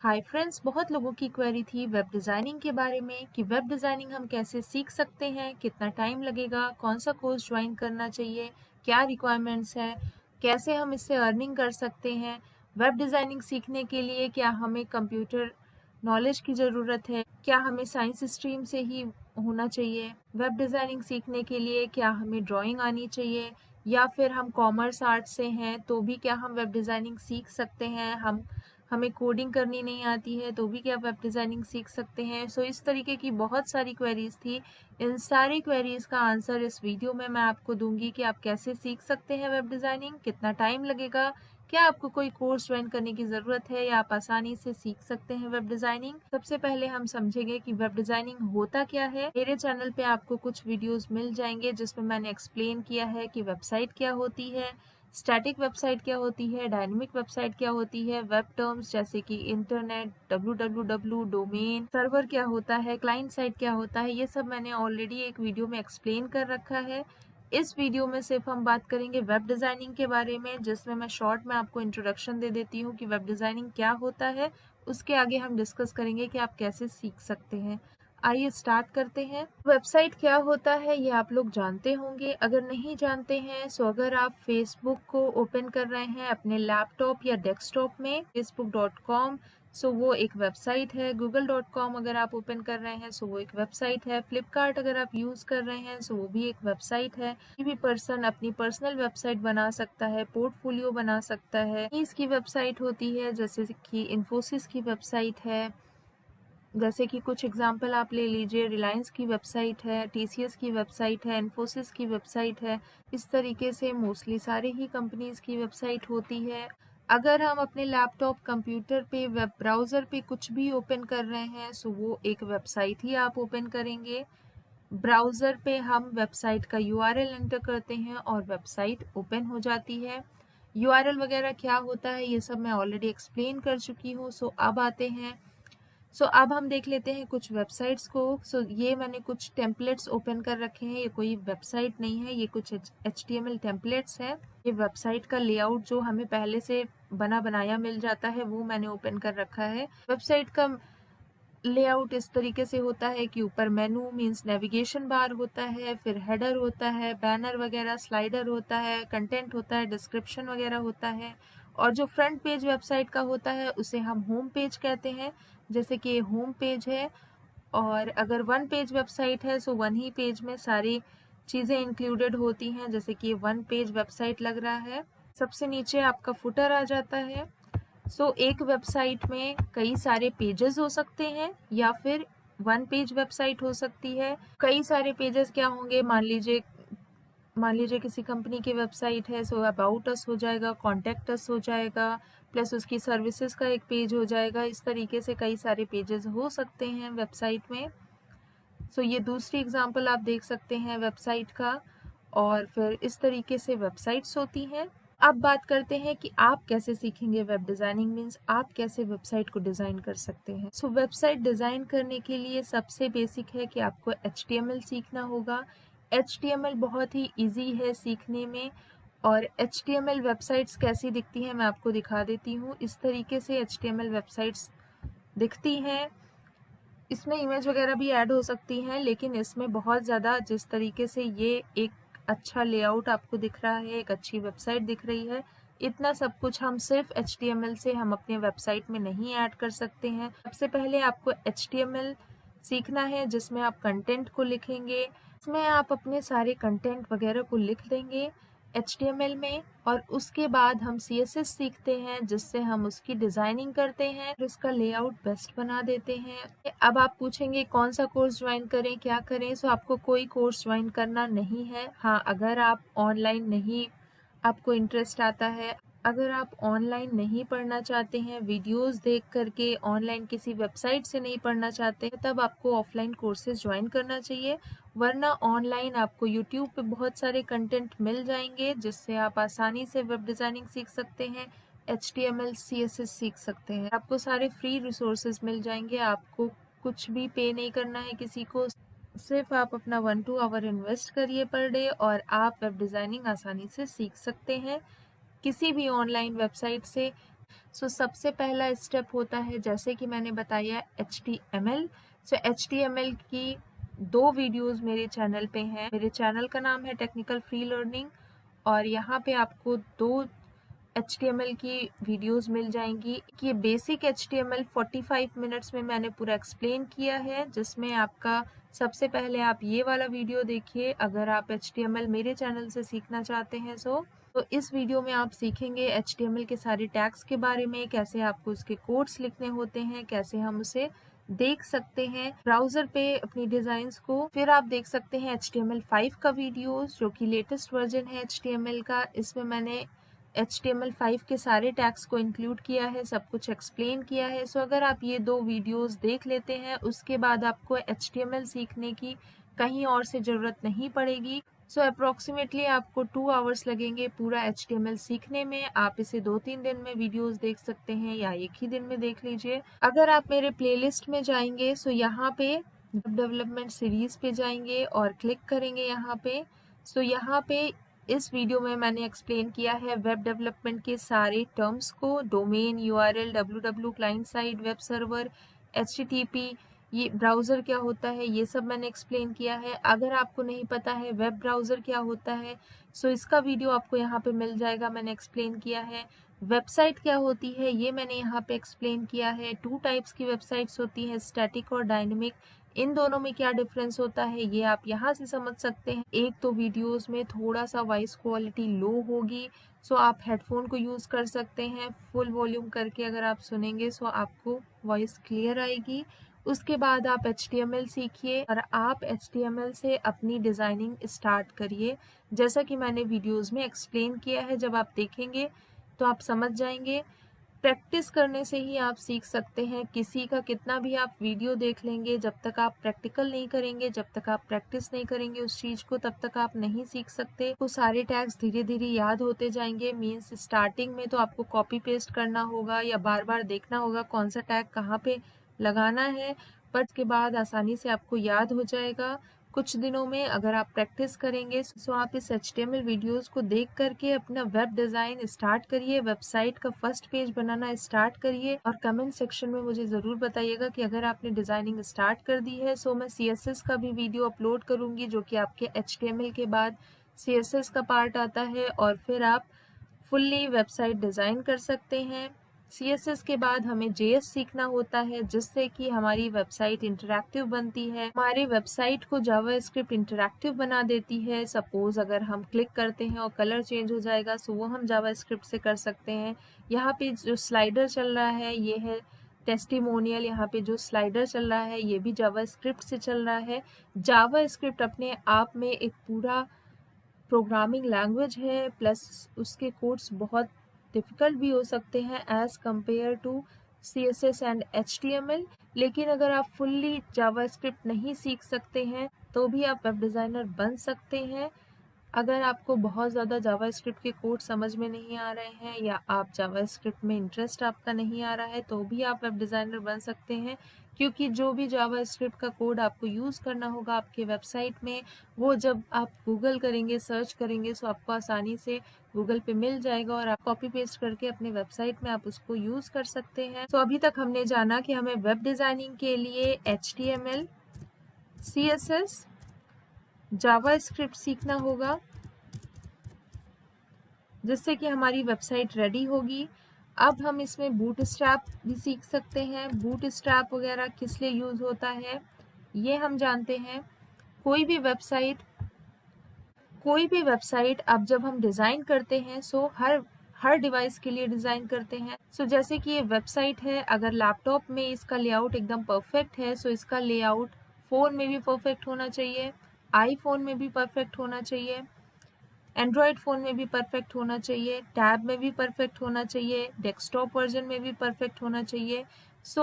Hi friends, बहुत लोगों की क्वेरी थी वेब डिज़ाइनिंग के बारे में कि वेब डिज़ाइनिंग हम कैसे सीख सकते हैं, कितना टाइम लगेगा, कौन सा कोर्स ज्वाइन करना चाहिए, क्या रिक्वायरमेंट्स हैं, कैसे हम इससे अर्निंग कर सकते हैं। वेब डिज़ाइनिंग सीखने के लिए क्या हमें कंप्यूटर नॉलेज की ज़रूरत है, क्या हमें साइंस स्ट्रीम से ही होना चाहिए। वेब डिज़ाइनिंग सीखने के लिए क्या हमें ड्राइंग आनी चाहिए, या फिर हम कॉमर्स आर्ट से हैं तो भी क्या हम वेब डिज़ाइनिंग सीख सकते हैं। हमें कोडिंग करनी नहीं आती है तो भी क्या वेब डिज़ाइनिंग सीख सकते हैं। सो इस तरीके की बहुत सारी क्वेरीज़ थी। इन सारी क्वेरीज़ का आंसर इस वीडियो में मैं आपको दूंगी कि आप कैसे सीख सकते हैं वेब डिज़ाइनिंग, कितना टाइम लगेगा, क्या आपको कोई कोर्स ज्वाइन करने की ज़रूरत है या आप आसानी से सीख सकते हैं वेब डिज़ाइनिंग। सबसे पहले हम समझेंगे कि वेब डिज़ाइनिंग होता क्या है। मेरे चैनल पे आपको कुछ वीडियोस मिल जाएंगे जिसमें मैंने एक्सप्लेन किया है कि वेबसाइट क्या होती है, स्टैटिक वेबसाइट क्या होती है, डायनेमिक वेबसाइट क्या होती है, वेब टर्म्स जैसे कि इंटरनेट, www, डोमेन, सर्वर क्या होता है, क्लाइंट साइड क्या होता है, ये सब मैंने ऑलरेडी एक वीडियो में एक्सप्लेन कर रखा है। इस वीडियो में सिर्फ हम बात करेंगे वेब डिज़ाइनिंग के बारे में, जिसमें मैं शॉर्ट में आपको इंट्रोडक्शन दे देती हूँ कि वेब डिज़ाइनिंग क्या होता है। उसके आगे हम डिस्कस करेंगे कि आप कैसे सीख सकते हैं। आइए स्टार्ट करते हैं। वेबसाइट क्या होता है ये आप लोग जानते होंगे। अगर नहीं जानते हैं सो अगर आप फेसबुक को ओपन कर रहे हैं अपने लैपटॉप या डेस्कटॉप में, facebook.com, सो वो एक वेबसाइट है। google.com अगर आप ओपन कर रहे हैं सो वो एक वेबसाइट है। फ्लिपकार्ट अगर आप यूज़ कर रहे हैं सो वो भी एक वेबसाइट है। कोई भी पर्सन अपनी पर्सनल वेबसाइट बना सकता है, पोर्टफोलियो बना सकता है। इसकी वेबसाइट होती है जैसे कि इन्फोसिस की वेबसाइट है। जैसे कि कुछ एग्जांपल आप ले लीजिए, रिलायंस की वेबसाइट है, टीसीएस की वेबसाइट है, इन्फोसिस की वेबसाइट है। इस तरीके से मोस्टली सारे ही कंपनीज की वेबसाइट होती है। अगर हम अपने लैपटॉप कंप्यूटर पे वेब ब्राउज़र पे कुछ भी ओपन कर रहे हैं सो वो एक वेबसाइट ही आप ओपन करेंगे। ब्राउज़र पे हम वेबसाइट का यूआरएल एंटर करते हैं और वेबसाइट ओपन हो जाती है। यूआरएल वगैरह क्या होता है ये सब मैं ऑलरेडी एक्सप्लेन कर चुकी हूँ। सो अब आते हैं। अब हम देख लेते हैं कुछ वेबसाइट्स को। ये मैंने कुछ टेम्पलेट्स ओपन कर रखे हैं। ये कोई वेबसाइट नहीं है, ये कुछ HTML टेम्पलेट्स हैं। ये वेबसाइट का लेआउट जो हमें पहले से बना बनाया मिल जाता है वो मैंने ओपन कर रखा है। वेबसाइट का लेआउट इस तरीके से होता है कि ऊपर मेनू मींस नेविगेशन बार होता है, फिर हेडर होता है, बैनर वगैरह, स्लाइडर होता है, कंटेंट होता है, डिस्क्रिप्शन वगैरह होता है। और जो फ्रंट पेज वेबसाइट का होता है उसे हम होम पेज कहते हैं, जैसे कि होम पेज है। और अगर वन पेज वेबसाइट है सो वन ही पेज में सारी चीज़ें इंक्लूडेड होती हैं, जैसे कि वन पेज वेबसाइट लग रहा है। सबसे नीचे आपका फुटर आ जाता है। एक वेबसाइट में कई सारे पेजेस हो सकते हैं या फिर वन पेज वेबसाइट हो सकती है। कई सारे पेजेस क्या होंगे, मान लीजिए किसी कंपनी की वेबसाइट है सो अबाउट अस हो जाएगा, कॉन्टेक्ट अस हो जाएगा, प्लस उसकी सर्विसेज का एक पेज हो जाएगा। इस तरीके से कई सारे पेजेस हो सकते हैं वेबसाइट में। ये दूसरी एग्जांपल आप देख सकते हैं वेबसाइट का। और फिर इस तरीके से वेबसाइट्स होती हैं। अब बात करते हैं कि आप कैसे सीखेंगे वेब डिज़ाइनिंग, मीन्स आप कैसे वेबसाइट को डिज़ाइन कर सकते हैं। वेबसाइट डिज़ाइन करने के लिए सबसे बेसिक है कि आपको HTML सीखना होगा। HTML बहुत ही ईजी है सीखने में। और HTML वेबसाइट्स कैसी दिखती हैं मैं आपको दिखा देती हूँ। इस तरीके से HTML वेबसाइट्स दिखती हैं। इसमें इमेज वगैरह भी ऐड हो सकती हैं, लेकिन इसमें बहुत ज़्यादा जिस तरीके से ये एक अच्छा लेआउट आपको दिख रहा है, एक अच्छी वेबसाइट दिख रही है, इतना सब कुछ हम सिर्फ HTML से हम अपने वेबसाइट में नहीं ऐड कर सकते हैं। सबसे पहले आपको HTML सीखना है जिसमें आप कंटेंट को लिखेंगे। इसमें आप अपने सारे कंटेंट वगैरह को लिख देंगे HTML में। और उसके बाद हम CSS सीखते हैं जिससे हम उसकी डिज़ाइनिंग करते हैं और उसका लेआउट बेस्ट बना देते हैं। अब आप पूछेंगे कौन सा कोर्स ज्वाइन करें, क्या करें। आपको कोई कोर्स ज्वाइन करना नहीं है। हाँ, अगर आप ऑनलाइन नहीं, आपको इंटरेस्ट आता है, अगर आप ऑनलाइन नहीं पढ़ना चाहते हैं, वीडियोस देख करके ऑनलाइन किसी वेबसाइट से नहीं पढ़ना चाहते हैं, तब आपको ऑफलाइन कोर्सेज ज्वाइन करना चाहिए। वरना ऑनलाइन आपको यूट्यूब पे बहुत सारे कंटेंट मिल जाएंगे जिससे आप आसानी से वेब डिज़ाइनिंग सीख सकते हैं, HTML CSS सीख सकते हैं। आपको सारे फ्री रिसोर्सेज मिल जाएंगे। आपको कुछ भी पे नहीं करना है किसी को, सिर्फ आप अपना 1-2 आवर इन्वेस्ट करिए पर डे और आप वेब डिज़ाइनिंग आसानी से सीख सकते हैं किसी भी ऑनलाइन वेबसाइट से। सबसे पहला स्टेप होता है, जैसे कि मैंने बताया, HTML। HTML की 2 वीडियोज़ मेरे चैनल पे हैं। मेरे चैनल का नाम है टेक्निकल फ्री लर्निंग, और यहाँ पे आपको 2 HTML की वीडियोज़ मिल जाएंगी। कि बेसिक HTML 45 मिनट्स में मैंने पूरा एक्सप्लेन किया है, जिसमें आपका सबसे पहले आप ये वाला वीडियो देखिए अगर आप HTML मेरे चैनल से सीखना चाहते हैं। तो इस वीडियो में आप सीखेंगे HTML के सारे टैग्स के बारे में, कैसे आपको उसके कोड्स लिखने होते हैं, कैसे हम उसे देख सकते हैं ब्राउज़र पे अपनी डिज़ाइंस को। फिर आप देख सकते हैं HTML5 का वीडियोस, जो कि लेटेस्ट वर्जन है HTML का। इसमें मैंने HTML5 के सारे टैग्स को इंक्लूड किया है, सब कुछ एक्सप्लेन किया है। अगर आप ये 2 वीडियोस देख लेते हैं, उसके बाद आपको HTML सीखने की कहीं और से ज़रूरत नहीं पड़ेगी। अप्रॉक्सीमेटली आपको 2 आवर्स लगेंगे पूरा HTML सीखने में। आप इसे 2-3 दिन में वीडियोस देख सकते हैं, या एक ही दिन में देख लीजिए। अगर आप मेरे प्लेलिस्ट में जाएंगे, यहाँ पे वेब डेवलपमेंट सीरीज पे जाएंगे और क्लिक करेंगे यहाँ पे। यहाँ पे इस वीडियो में मैंने एक्सप्लेन किया है वेब डेवलपमेंट के सारे टर्म्स को, domain, URL, www, client side, web server, HTTP, ये ब्राउज़र क्या होता है, ये सब मैंने एक्सप्लेन किया है। अगर आपको नहीं पता है वेब ब्राउज़र क्या होता है, इसका वीडियो आपको यहाँ पे मिल जाएगा, मैंने एक्सप्लेन किया है। वेबसाइट क्या होती है, ये मैंने यहाँ पे एक्सप्लेन किया है। 2 टाइप्स की वेबसाइट्स होती हैं, स्टैटिक और डायनेमिक। इन दोनों में क्या डिफरेंस होता है, ये आप यहाँ से समझ सकते हैं। एक तो वीडियोस में थोड़ा सा वॉइस क्वालिटी लो होगी, आप हेडफोन को यूज़ कर सकते हैं। फुल वॉल्यूम करके अगर आप सुनेंगे आपको वॉइस क्लियर आएगी। उसके बाद आप HTML सीखिए और आप HTML से अपनी डिज़ाइनिंग स्टार्ट करिए, जैसा कि मैंने वीडियोस में एक्सप्लेन किया है। जब आप देखेंगे तो आप समझ जाएंगे। प्रैक्टिस करने से ही आप सीख सकते हैं। किसी का कितना भी आप वीडियो देख लेंगे, जब तक आप प्रैक्टिकल नहीं करेंगे, जब तक आप प्रैक्टिस नहीं करेंगे उस चीज़ को, तब तक आप नहीं सीख सकते। वो सारे टैग्स धीरे धीरे याद होते जाएंगे। मीन्स स्टार्टिंग में तो आपको कॉपी पेस्ट करना होगा या बार बार देखना होगा कौन सा टैग कहाँ पे लगाना है, पर उसके बाद आसानी से आपको याद हो जाएगा कुछ दिनों में अगर आप प्रैक्टिस करेंगे। आप इस HTML वीडियोस को देख करके अपना वेब डिज़ाइन स्टार्ट करिए, वेबसाइट का फर्स्ट पेज बनाना स्टार्ट करिए, और कमेंट सेक्शन में मुझे ज़रूर बताइएगा कि अगर आपने डिज़ाइनिंग स्टार्ट कर दी है। मैं CSS का भी वीडियो अपलोड करूँगी, जो कि आपके HTML के बाद CSS का पार्ट आता है, और फिर आप फुल्ली वेबसाइट डिज़ाइन कर सकते हैं। CSS के बाद हमें JS सीखना होता है, जिससे कि हमारी वेबसाइट इंटरैक्टिव बनती है। हमारी वेबसाइट को जावास्क्रिप्ट इंटरैक्टिव बना देती है। सपोज अगर हम क्लिक करते हैं और कलर चेंज हो जाएगा, वो हम जावास्क्रिप्ट से कर सकते हैं। यहाँ पे जो स्लाइडर चल रहा है, ये है टेस्टिमोनियल। यहाँ पे जो स्लाइडर चल रहा है, ये भी जावास्क्रिप्ट से चल रहा है। जावास्क्रिप्ट अपने आप में एक पूरा प्रोग्रामिंग लैंग्वेज है, प्लस उसके कोड्स बहुत डिफ़िकल्ट भी हो सकते हैं as compare to CSS and HTML। लेकिन अगर आप फुल्ली जावास्क्रिप्ट नहीं सीख सकते हैं, तो भी आप वेब डिज़ाइनर बन सकते हैं। अगर आपको बहुत ज़्यादा जावास्क्रिप्ट के कोड समझ में नहीं आ रहे हैं, या आप जावास्क्रिप्ट में इंटरेस्ट आपका नहीं आ रहा है, तो भी आप वेब डिज़ाइनर बन सकते हैं। क्योंकि जो भी जावास्क्रिप्ट का कोड आपको यूज़ करना होगा आपके वेबसाइट में, वो जब आप गूगल करेंगे, सर्च करेंगे, आपको आसानी से गूगल पे मिल जाएगा, और आप कॉपी पेस्ट करके अपने वेबसाइट में आप उसको यूज़ कर सकते हैं। अभी तक हमने जाना कि हमें वेब डिज़ाइनिंग के लिए HTML, CSS, जावास्क्रिप्ट सीखना होगा, जिससे कि हमारी वेबसाइट रेडी होगी। अब हम इसमें बूटस्ट्रैप भी सीख सकते हैं। बूटस्ट्रैप वगैरह किस लिए यूज़ होता है, ये हम जानते हैं। कोई भी वेबसाइट अब जब हम डिज़ाइन करते हैं, हर डिवाइस के लिए डिज़ाइन करते हैं। जैसे कि ये वेबसाइट है, अगर लैपटॉप में इसका लेआउट एकदम परफेक्ट है, इसका लेआउट फ़ोन में भी परफेक्ट होना चाहिए, आईफोन में भी परफेक्ट होना चाहिए, एंड्रॉयड फ़ोन में भी परफेक्ट होना चाहिए, टैब में भी परफेक्ट होना चाहिए, डेस्कटॉप वर्जन में भी परफेक्ट होना चाहिए।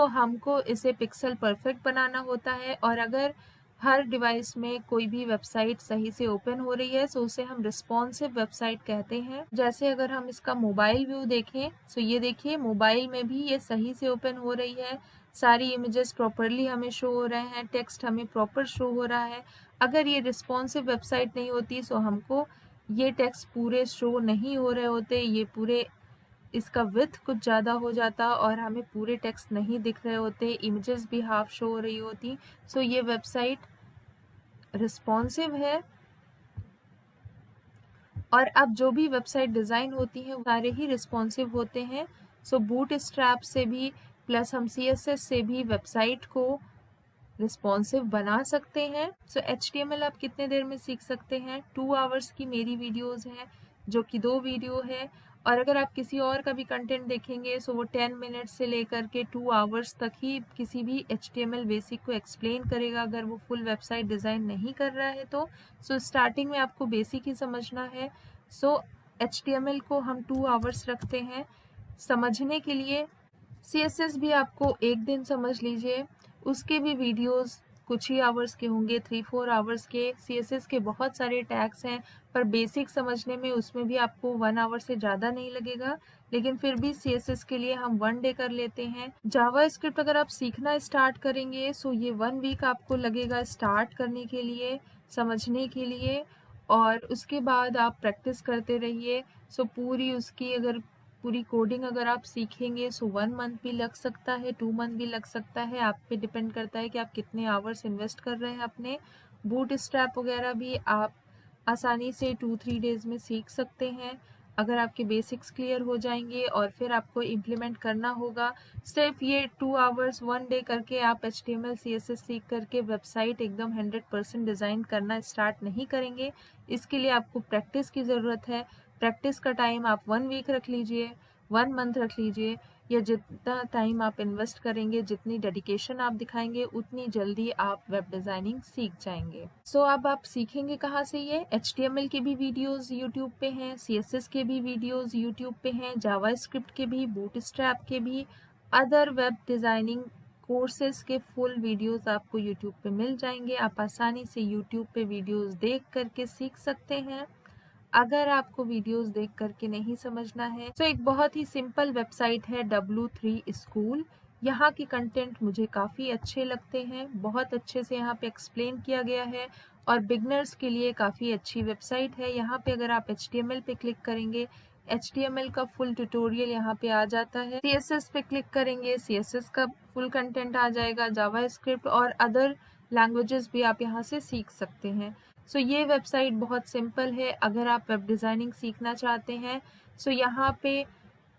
हमको इसे पिक्सल परफेक्ट बनाना होता है, और अगर हर डिवाइस में कोई भी वेबसाइट सही से ओपन हो रही है, उसे हम रिस्पॉन्सिव वेबसाइट कहते हैं। जैसे अगर हम इसका मोबाइल व्यू देखें, ये देखिए मोबाइल में भी ये सही से ओपन हो रही है, सारी इमेजेस प्रॉपरली हमें शो हो रहे हैं, टेक्स्ट हमें प्रॉपर शो हो रहा है। अगर ये रिस्पॉन्सिव वेबसाइट नहीं होती, हमको ये टेक्स्ट पूरे शो नहीं हो रहे होते, ये पूरे इसका विड्थ कुछ ज़्यादा हो जाता और हमें पूरे टेक्स्ट नहीं दिख रहे होते, इमेजेस भी हाफ शो हो रही होती। सो ये वेबसाइट रिस्पॉन्सिव है और अब जो भी वेबसाइट डिज़ाइन होती हैं वो सारे ही रिस्पॉन्सिव होते हैं। सो बूटस्ट्रैप से भी प्लस हम CSS से भी वेबसाइट को रिस्पॉन्सिव बना सकते हैं। सो HTML आप कितने देर में सीख सकते हैं? 2 आवर्स की मेरी वीडियोज़ हैं जो कि 2 वीडियो है, और अगर आप किसी और का भी कंटेंट देखेंगे सो वो 10 मिनट से लेकर के 2 आवर्स तक ही किसी भी HTML बेसिक को एक्सप्लेन करेगा, अगर वो फुल वेबसाइट डिज़ाइन नहीं कर रहा है तो। सो स्टार्टिंग में आपको बेसिक ही समझना है। सो HTML को हम 2 आवर्स रखते हैं समझने के लिए। CSS भी आपको एक दिन समझ लीजिए, उसके भी वीडियोस कुछ ही आवर्स के होंगे, 3-4 आवर्स के। CSS के बहुत सारे टैग्स हैं, पर बेसिक समझने में उसमें भी आपको 1 आवर से ज़्यादा नहीं लगेगा, लेकिन फिर भी CSS के लिए हम 1 डे कर लेते हैं। जावास्क्रिप्ट अगर आप सीखना स्टार्ट करेंगे सो ये 1 वीक आपको लगेगा स्टार्ट करने के लिए, समझने के लिए, और उसके बाद आप प्रैक्टिस करते रहिए। सो पूरी उसकी अगर पूरी कोडिंग अगर आप सीखेंगे सो 1 मंथ भी लग सकता है, 2 मंथ भी लग सकता है, आप पे डिपेंड करता है कि आप कितने आवर्स इन्वेस्ट कर रहे हैं अपने। बूटस्ट्रैप वगैरह भी आप आसानी से 2-3 डेज़ में सीख सकते हैं अगर आपके बेसिक्स क्लियर हो जाएंगे, और फिर आपको इम्प्लीमेंट करना होगा। सिर्फ ये 2 आवर्स 1 डे करके आप HTML CSS सीख करके वेबसाइट एकदम 100% डिज़ाइन करना स्टार्ट नहीं करेंगे। इसके लिए आपको प्रैक्टिस की ज़रूरत है। प्रैक्टिस का टाइम आप 1 वीक रख लीजिए, 1 मंथ रख लीजिए, या जितना टाइम आप इन्वेस्ट करेंगे, जितनी डेडिकेशन आप दिखाएंगे, उतनी जल्दी आप वेब डिज़ाइनिंग सीख जाएंगे। सो अब आप सीखेंगे कहाँ से ये? HTML के भी वीडियोस यूट्यूब पे हैं, CSS के भी वीडियोस यूट्यूब पे हैं, जावास्क्रिप्ट के भी, बूटस्ट्रैप के भी, अदर वेब डिज़ाइनिंग कोर्सेज के फुल वीडियोस आपको यूट्यूब पे मिल जाएंगे। आप आसानी से यूट्यूब पे वीडियोस देख करके सीख सकते हैं। अगर आपको वीडियोस देख करके नहीं समझना है तो एक बहुत ही सिंपल वेबसाइट है W3 स्कूल। यहाँ के कंटेंट मुझे काफ़ी अच्छे लगते हैं, बहुत अच्छे से यहाँ पे एक्सप्लेन किया गया है, और बिगनर्स के लिए काफ़ी अच्छी वेबसाइट है। यहाँ पे अगर आप HTML पे क्लिक करेंगे, HTML का फुल ट्यूटोरियल यहाँ पे आ जाता है। CSS पे क्लिक करेंगे, CSS का फुल कंटेंट आ जाएगा। जावास्क्रिप्ट और अदर लैंग्वेजेस भी आप यहाँ से सीख सकते हैं। सो ये वेबसाइट बहुत सिंपल है अगर आप वेब डिज़ाइनिंग सीखना चाहते हैं। सो यहाँ पे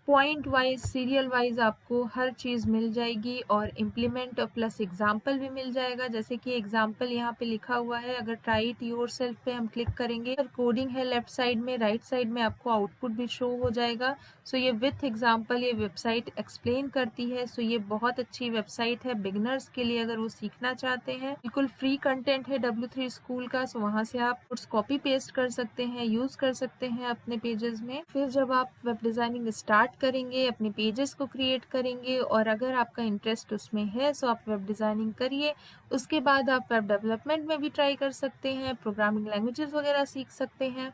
पॉइंट वाइज, सीरियल वाइज आपको हर चीज़ मिल जाएगी, और इम्प्लीमेंट प्लस एग्जाम्पल भी मिल जाएगा। जैसे कि एग्जाम्पल यहाँ पे लिखा हुआ है, अगर ट्राई इट योरसेल्फ पे हम क्लिक करेंगे, अगर कोडिंग है लेफ्ट साइड में, राइट साइड में आपको आउटपुट भी शो हो जाएगा। सो ये विथ एग्जाम्पल ये वेबसाइट एक्सप्लेन करती है। सो ये बहुत अच्छी वेबसाइट है बिगनर्स के लिए अगर वो सीखना चाहते हैं। बिल्कुल फ्री कंटेंट है W3 स्कूल का। सो वहाँ से आप कुछ कॉपी पेस्ट कर सकते हैं, यूज़ कर सकते हैं अपने पेजेस में। फिर जब आप वेब डिज़ाइनिंग स्टार्ट करेंगे, अपने पेजेस को क्रिएट करेंगे, और अगर आपका इंटरेस्ट उसमें है सो आप वेब डिज़ाइनिंग करिए। उसके बाद आप वेब डेवलपमेंट में भी ट्राई कर सकते हैं, प्रोग्रामिंग लैंग्वेजेस वगैरह सीख सकते हैं।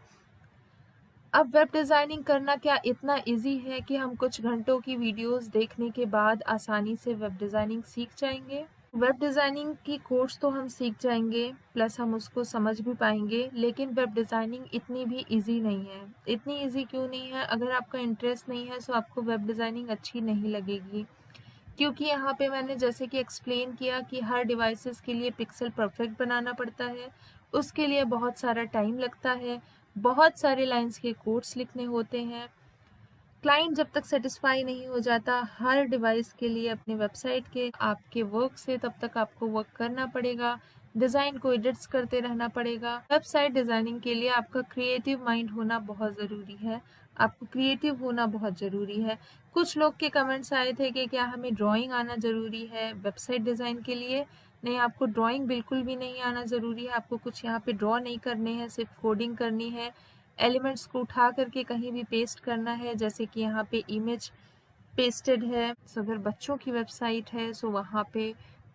अब वेब डिज़ाइनिंग करना क्या इतना इजी है कि हम कुछ घंटों की वीडियोस देखने के बाद आसानी से वेब डिज़ाइनिंग सीख जाएंगे? वेब डिज़ाइनिंग की कोर्स तो हम सीख जाएंगे, प्लस हम उसको समझ भी पाएंगे, लेकिन वेब डिज़ाइनिंग इतनी भी इजी नहीं है। इतनी इजी क्यों नहीं है? अगर आपका इंटरेस्ट नहीं है तो आपको वेब डिज़ाइनिंग अच्छी नहीं लगेगी, क्योंकि यहाँ पे मैंने जैसे कि एक्सप्लेन किया कि हर डिवाइसेस के लिए पिक्सल परफेक्ट बनाना पड़ता है, उसके लिए बहुत सारा टाइम लगता है, बहुत सारे लाइंस के कोड्स लिखने होते हैं। क्लाइंट जब तक सेटिस्फाई नहीं हो जाता हर डिवाइस के लिए अपने वेबसाइट के आपके वर्क से, तब तक आपको वर्क करना पड़ेगा, डिज़ाइन को एडिट्स करते रहना पड़ेगा। वेबसाइट डिज़ाइनिंग के लिए आपका क्रिएटिव माइंड होना बहुत ज़रूरी है, आपको क्रिएटिव होना बहुत ज़रूरी है। कुछ लोग के कमेंट्स आए थे कि क्या हमें ड्राइंग आना ज़रूरी है वेबसाइट डिज़ाइन के लिए? नहीं, आपको ड्राइंग बिल्कुल भी नहीं आना ज़रूरी है। आपको कुछ यहाँ पे ड्रॉ नहीं करने हैं, सिर्फ कोडिंग करनी है। एलिमेंट्स को उठा करके कहीं भी पेस्ट करना है, जैसे कि यहाँ पे इमेज पेस्टेड है। सो अगर बच्चों की वेबसाइट है सो वहाँ पे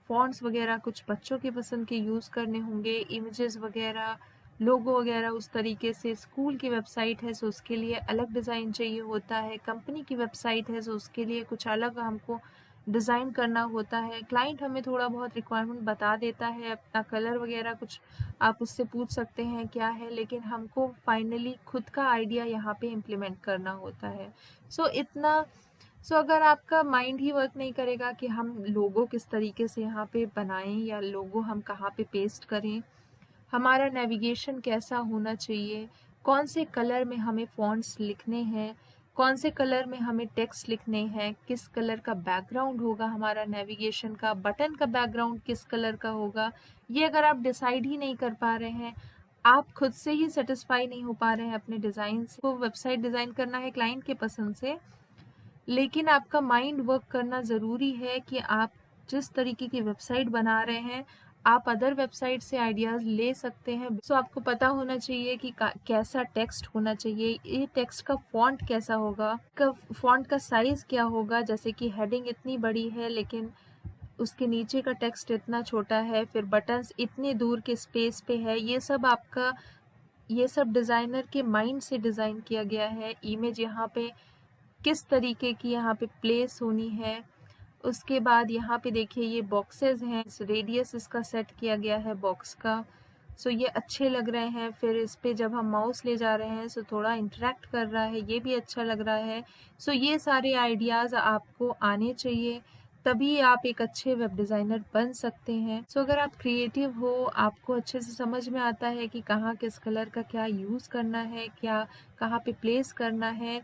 फॉन्ट्स वगैरह कुछ बच्चों के पसंद के यूज़ करने होंगे, इमेजेस वगैरह, लोगो वगैरह उस तरीके से। स्कूल की वेबसाइट है सो उसके लिए अलग डिज़ाइन चाहिए होता है। कंपनी की वेबसाइट है सो उसके लिए कुछ अलग हमको डिज़ाइन करना होता है। क्लाइंट हमें थोड़ा बहुत रिक्वायरमेंट बता देता है, अपना कलर वगैरह कुछ आप उससे पूछ सकते हैं क्या है, लेकिन हमको फाइनली खुद का आइडिया यहाँ पे इम्प्लीमेंट करना होता है। सो अगर आपका माइंड ही वर्क नहीं करेगा कि हम लोगो किस तरीके से यहाँ पे बनाएं या लोगो हम कहाँ पे पेस्ट करें, हमारा नेविगेशन कैसा होना चाहिए, कौन से कलर में हमें फ़ॉन्ट्स लिखने हैं, कौन से कलर में हमें टेक्स्ट लिखने हैं, किस कलर का बैकग्राउंड होगा हमारा नेविगेशन का, बटन का बैकग्राउंड किस कलर का होगा, ये अगर आप डिसाइड ही नहीं कर पा रहे हैं, आप खुद से ही सेटिस्फाई नहीं हो पा रहे हैं अपने डिज़ाइन से। को वेबसाइट डिज़ाइन करना है क्लाइंट के पसंद से, लेकिन आपका माइंड वर्क करना ज़रूरी है कि आप जिस तरीके की वेबसाइट बना रहे हैं, आप अदर वेबसाइट से आइडियाज़ ले सकते हैं। सो आपको पता होना चाहिए कि कैसा टेक्स्ट होना चाहिए, ये टेक्स्ट का फ़ॉन्ट कैसा होगा, फ़ॉन्ट का साइज़ क्या होगा। जैसे कि हेडिंग इतनी बड़ी है लेकिन उसके नीचे का टेक्स्ट इतना छोटा है, फिर बटन्स इतनी दूर के स्पेस पे है। ये सब डिज़ाइनर के माइंड से डिज़ाइन किया गया है। इमेज यहाँ पे किस तरीके की यहाँ पे प्लेस होनी है। उसके बाद यहाँ पे देखिए ये बॉक्सेस हैं, रेडियस इसका सेट किया गया है बॉक्स का। सो ये अच्छे लग रहे हैं। फिर इस पे जब हम माउस ले जा रहे हैं सो थोड़ा इंटरेक्ट कर रहा है, ये भी अच्छा लग रहा है। सो ये सारे आइडियाज़ आपको आने चाहिए, तभी आप एक अच्छे वेब डिज़ाइनर बन सकते हैं। सो अगर आप क्रिएटिव हो, आपको अच्छे से समझ में आता है कि कहाँ किस कलर का क्या यूज़ करना है, क्या कहाँ पे प्लेस करना है,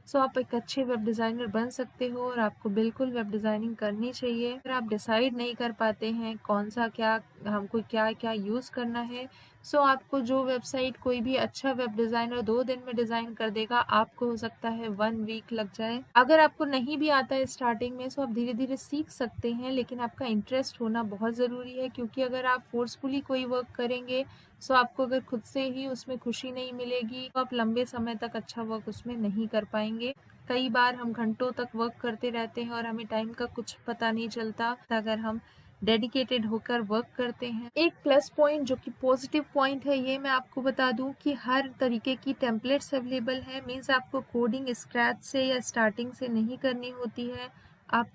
सो आप एक अच्छे वेब डिज़ाइनर बन सकते हो और आपको बिल्कुल वेब डिज़ाइनिंग करनी चाहिए। अगर आप डिसाइड नहीं कर पाते हैं कौन सा क्या हमको क्या क्या यूज़ करना है, सो आपको जो वेबसाइट कोई भी अच्छा वेब डिज़ाइनर 2 दिन में डिज़ाइन कर देगा, आपको हो सकता है 1 वीक लग जाए। अगर आपको नहीं भी आता है स्टार्टिंग में, सो आप धीरे धीरे सीख सकते हैं, लेकिन आपका इंटरेस्ट होना बहुत ज़रूरी है, क्योंकि अगर आप फोर्सफुली कोई वर्क करेंगे, सो आपको अगर खुद से ही उसमें खुशी नहीं मिलेगी तो आप लंबे समय तक अच्छा वर्क उसमें नहीं कर पाएंगे। कई बार हम घंटों तक वर्क करते रहते हैं और हमें टाइम का कुछ पता नहीं चलता अगर हम डेडिकेटेड होकर वर्क करते हैं। एक प्लस पॉइंट जो कि पॉजिटिव पॉइंट है, ये मैं आपको बता दूं कि हर तरीके की टेम्पलेट्स अवेलेबल है। मीन्स आपको कोडिंग स्क्रैच से या स्टार्टिंग से नहीं करनी होती है। आप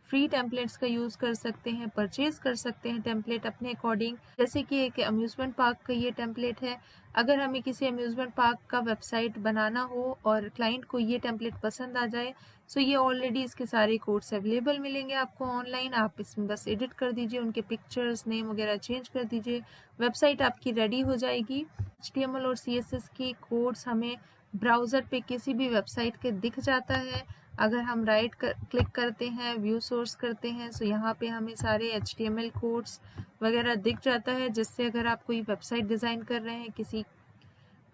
फ्री टेम्पलेट्स का यूज़ कर सकते हैं, परचेज कर सकते हैं टेम्पलेट अपने अकॉर्डिंग। जैसे कि एक अम्यूज़मेंट पार्क का ये टेम्पलेट है। अगर हमें किसी अम्यूज़मेंट पार्क का वेबसाइट बनाना हो और क्लाइंट को ये टेम्पलेट पसंद आ जाए, सो ये ऑलरेडी इसके सारे कोड्स अवेलेबल मिलेंगे आपको ऑनलाइन। आप इसमें बस एडिट कर दीजिए, उनके पिक्चर्स नेम वगैरह चेंज कर दीजिए, वेबसाइट आपकी रेडी हो जाएगी। HTML और CSS की कोड्स हमें ब्राउज़र पे किसी भी वेबसाइट के दिख जाता है। अगर हम क्लिक करते हैं, व्यू सोर्स करते हैं, सो यहाँ पे हमें सारे HTML कोड्स वगैरह दिख जाता है, जिससे अगर आप कोई वेबसाइट डिज़ाइन कर रहे हैं किसी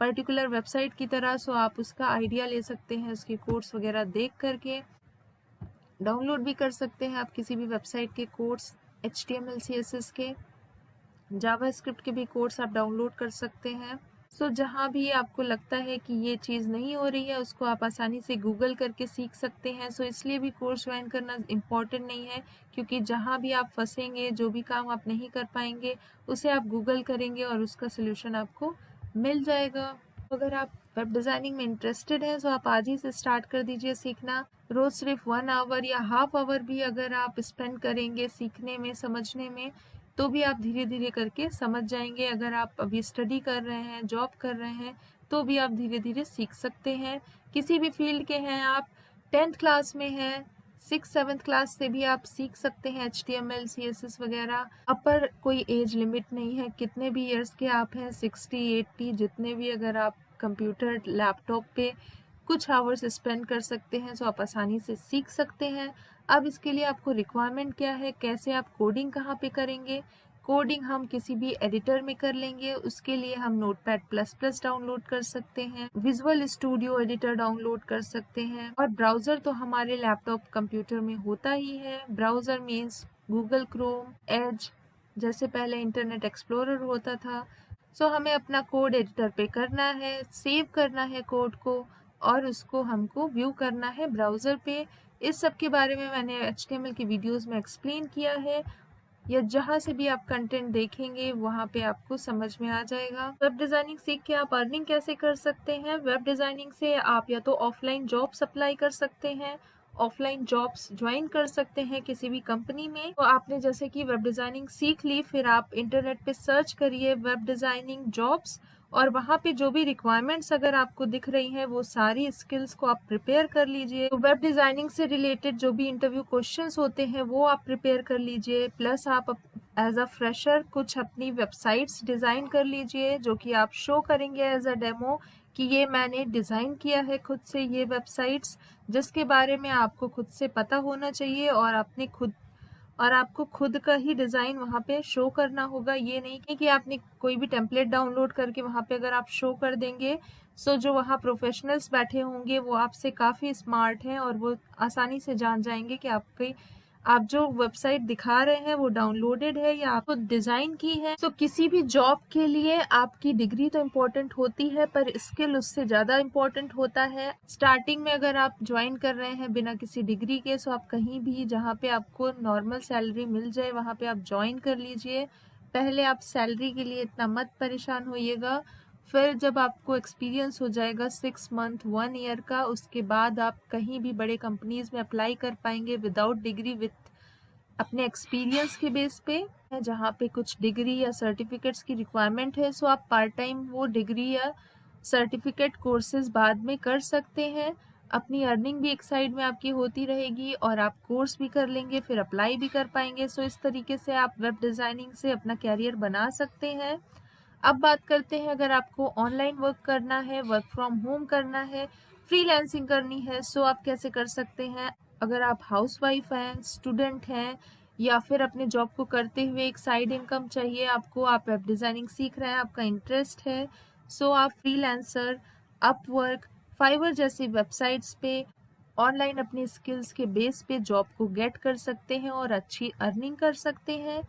पर्टिकुलर वेबसाइट की तरह, सो आप उसका आइडिया ले सकते हैं, उसके कोड्स वगैरह देख करके डाउनलोड भी कर सकते हैं आप किसी भी वेबसाइट के कोड्स, HTML CSS के, जावास्क्रिप्ट के भी कोड्स आप डाउनलोड कर सकते हैं। सो जहाँ भी आपको लगता है कि ये चीज़ नहीं हो रही है, उसको आप आसानी से गूगल करके सीख सकते हैं। सो इसलिए भी कोर्स ज्वाइन करना इम्पॉर्टेंट नहीं है, क्योंकि जहाँ भी आप फंसेंगे, जो भी काम आप नहीं कर पाएंगे, उसे आप गूगल करेंगे और उसका सोल्यूशन आपको मिल जाएगा। अगर आप वेब डिज़ाइनिंग में इंटरेस्टेड हैं, तो आप आज ही से स्टार्ट कर दीजिए सीखना। रोज़ सिर्फ 1 आवर या हाफ आवर भी अगर आप स्पेंड करेंगे सीखने में, समझने में, तो भी आप धीरे धीरे करके समझ जाएंगे। अगर आप अभी स्टडी कर रहे हैं, जॉब कर रहे हैं, तो भी आप धीरे धीरे सीख सकते हैं। किसी भी फील्ड के हैं आप, 10th क्लास में हैं, 6th-7th क्लास से भी आप सीख सकते हैं HTML CSS वगैरह। अपर कोई एज लिमिट नहीं है, कितने भी ईयर्स के आप हैं, 60-80 जितने भी, अगर आप कंप्यूटर लैपटॉप पे कुछ आवर्स स्पेंड कर सकते हैं, तो आप आसानी से सीख सकते हैं। अब इसके लिए आपको रिक्वायरमेंट क्या है, कैसे आप कोडिंग कहाँ पे करेंगे। कोडिंग हम किसी भी एडिटर में कर लेंगे। उसके लिए हम नोटपैड++ डाउनलोड कर सकते हैं, विजुअल स्टूडियो एडिटर डाउनलोड कर सकते हैं, और ब्राउज़र तो हमारे लैपटॉप कंप्यूटर में होता ही है। Browser means Google Chrome, Edge, जैसे पहले इंटरनेट एक्सप्लोरर होता था। सो हमें अपना कोड एडिटर पे करना है, सेव करना है कोड को, और उसको हमको व्यू करना है ब्राउज़र पे। इस सब के बारे में मैंने HTML की वीडियोस में एक्सप्लेन किया है, या जहाँ से भी आप कंटेंट देखेंगे वहाँ पे आपको समझ में आ जाएगा। वेब डिज़ाइनिंग सीख के आप अर्निंग कैसे कर सकते हैं? वेब डिज़ाइनिंग से आप या तो ऑफलाइन जॉब्स अप्लाई कर सकते हैं, ऑफलाइन जॉब्स ज्वाइन कर सकते हैं किसी भी कंपनी में। तो आपने जैसे कि वेब डिज़ाइनिंग सीख ली, फिर आप इंटरनेट पे सर्च करिए वेब डिज़ाइनिंग जॉब्स, और वहाँ पे जो भी रिक्वायरमेंट्स अगर आपको दिख रही हैं वो सारी स्किल्स को आप प्रिपेयर कर लीजिए। तो वेब डिज़ाइनिंग से रिलेटेड जो भी इंटरव्यू क्वेश्चंस होते हैं वो आप प्रिपेयर कर लीजिए, प्लस आप एज अ फ्रेशर कुछ अपनी वेबसाइट्स डिज़ाइन कर लीजिए जो कि आप शो करेंगे एज अ डेमो कि ये मैंने डिज़ाइन किया है खुद से ये वेबसाइट्स, जिसके बारे में आपको खुद से पता होना चाहिए और आपको खुद का ही डिज़ाइन वहाँ पे शो करना होगा। ये नहीं कि आपने कोई भी टेम्पलेट डाउनलोड करके वहाँ पे अगर आप शो कर देंगे, सो जो वहाँ प्रोफेशनल्स बैठे होंगे वो आपसे काफ़ी स्मार्ट हैं और वो आसानी से जान जाएंगे कि आप जो वेबसाइट दिखा रहे हैं वो डाउनलोडेड है या आपको डिज़ाइन की है। सो किसी भी जॉब के लिए आपकी डिग्री तो इम्पोर्टेंट होती है, पर स्किल उससे ज़्यादा इम्पोर्टेंट होता है। स्टार्टिंग में अगर आप ज्वाइन कर रहे हैं बिना किसी डिग्री के, सो आप कहीं भी जहाँ पे आपको नॉर्मल सैलरी मिल जाए वहाँ पे आप ज्वाइन कर लीजिए। पहले आप सैलरी के लिए इतना मत परेशान होइएगा, फिर जब आपको एक्सपीरियंस हो जाएगा 6 मंथ 1 ईयर का, उसके बाद आप कहीं भी बड़े कंपनीज में अप्लाई कर पाएंगे विदाउट डिग्री, विथ अपने एक्सपीरियंस के बेस पे। जहाँ पे कुछ डिग्री या सर्टिफिकेट्स की रिक्वायरमेंट है, सो आप पार्ट टाइम वो डिग्री या सर्टिफिकेट कोर्सेज बाद में कर सकते हैं। अपनी अर्निंग भी एक साइड में आपकी होती रहेगी और आप कोर्स भी कर लेंगे, फिर अप्लाई भी कर पाएंगे। सो इस तरीके से आप वेब डिज़ाइनिंग से अपना कैरियर बना सकते हैं। अब बात करते हैं, अगर आपको ऑनलाइन वर्क करना है, वर्क फ्रॉम होम करना है, फ्रीलांसिंग करनी है, सो आप कैसे कर सकते हैं। अगर आप हाउसवाइफ हैं, स्टूडेंट हैं, या फिर अपने जॉब को करते हुए एक साइड इनकम चाहिए आपको, आप वेब डिज़ाइनिंग सीख रहे हैं, आपका इंटरेस्ट है, सो आप फ्रीलांसर, अपवर्क, फाइवर जैसी वेबसाइट्स पे ऑनलाइन अपनी स्किल्स के बेस पे जॉब को गेट कर सकते हैं और अच्छी अर्निंग कर सकते हैं।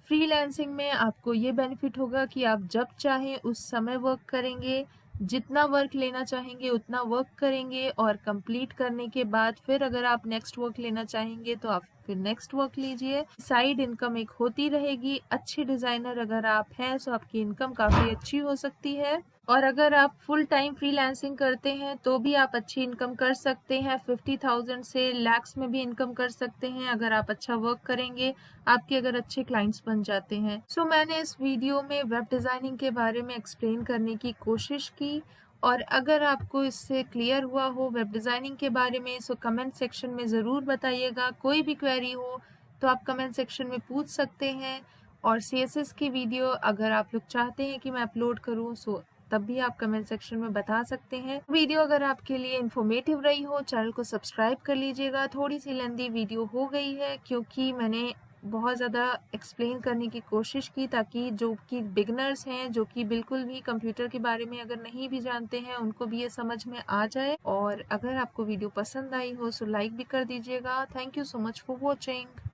फ्रीलांसिंग में आपको ये बेनिफिट होगा कि आप जब चाहें उस समय वर्क करेंगे, जितना वर्क लेना चाहेंगे उतना वर्क करेंगे, और कंप्लीट करने के बाद फिर अगर आप नेक्स्ट वर्क लेना चाहेंगे तो आप फिर नेक्स्ट वर्क लीजिए। साइड इनकम एक होती रहेगी। अच्छे डिज़ाइनर अगर आप हैं तो आपकी इनकम काफ़ी अच्छी हो सकती है, और अगर आप फुल टाइम फ्रीलांसिंग करते हैं तो भी आप अच्छी इनकम कर सकते हैं। 50,000 से लैक्स में भी इनकम कर सकते हैं अगर आप अच्छा वर्क करेंगे, आपके अगर अच्छे क्लाइंट्स बन जाते हैं। सो मैंने इस वीडियो में वेब डिज़ाइनिंग के बारे में एक्सप्लेन करने की कोशिश की, और अगर आपको इससे क्लियर हुआ हो वेब डिज़ाइनिंग के बारे में, सो कमेंट सेक्शन में ज़रूर बताइएगा। कोई भी क्वेरी हो तो आप कमेंट सेक्शन में पूछ सकते हैं, और CSS की वीडियो अगर आप लोग चाहते हैं कि मैं अपलोड करूँ, सो तब भी आप कमेंट सेक्शन में बता सकते हैं। वीडियो अगर आपके लिए इन्फॉर्मेटिव रही हो, चैनल को सब्सक्राइब कर लीजिएगा। थोड़ी सी लेंदी वीडियो हो गई है क्योंकि मैंने बहुत ज़्यादा एक्सप्लेन करने की कोशिश की, ताकि जो कि बिगनर्स हैं, जो कि बिल्कुल भी कंप्यूटर के बारे में अगर नहीं भी जानते हैं, उनको भी ये समझ में आ जाए। और अगर आपको वीडियो पसंद आई हो सो लाइक भी कर दीजिएगा। Thank you so much for watching.